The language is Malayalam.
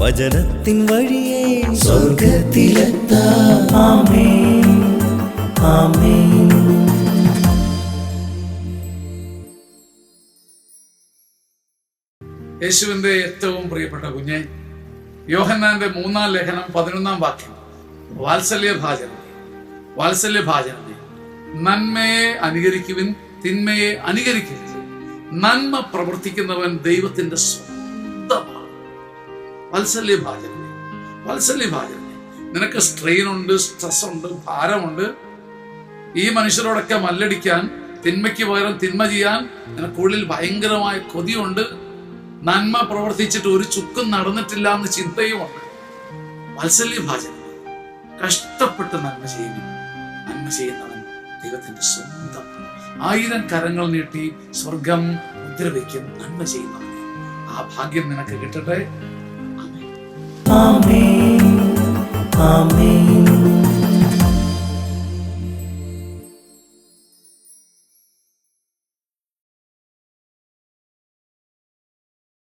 വചനത്തിൻ വഴിയേ സ്വർഗ്ഗത്തിലെത്താം. ആമേൻ, ആമേൻ. യേശുവിന്റെ ഏറ്റവും പ്രിയപ്പെട്ട കുഞ്ഞെ, യോഹന്നാന്റെ 3-ാം ലേഖനം 11-ാം വാക്യം, വാത്സല്യഭാജനമേ, നന്മയെ അനുകരിക്കുവിൻ, തിന്മയെ അനുകരിക്കരുത്. നന്മ പ്രവർത്തിക്കുന്നവൻ ദൈവത്തിന്റെ സ്വന്തമാണ്. വാത്സല്യഭാജനമേ, നിനക്ക് സ്ട്രെയിൻ ഉണ്ട്, സ്ട്രെസ് ഉണ്ട്, ഭാരമുണ്ട്. ഈ മനുഷ്യരോടൊക്കെ മല്ലടിക്കാൻ, തിന്മയ്ക്ക് പകരം തിന്മ ചെയ്യാൻ നിനക്കുള്ളിൽ ഭയങ്കരമായ കൊതിയുണ്ട്. നന്മ പ്രവർത്തിച്ചിട്ട് ഒരു ചുക്കും നടന്നിട്ടില്ല എന്ന് ചിന്തയുമുണ്ട്. വാത്സല്യഭാജനം, കഷ്ടപ്പെട്ട് നന്മ ചെയ്യുന്നവൻ ദൈവത്തിന്റെ സ്വന്തം. 1000 കരങ്ങൾ നീട്ടി സ്വർഗം മുദ്രവയ്ക്കും നന്മ ചെയ്യുന്നവനെ. ആ ഭാഗ്യം നിനക്ക് കിട്ടട്ടെ. ആമേൻ, ആമേൻ.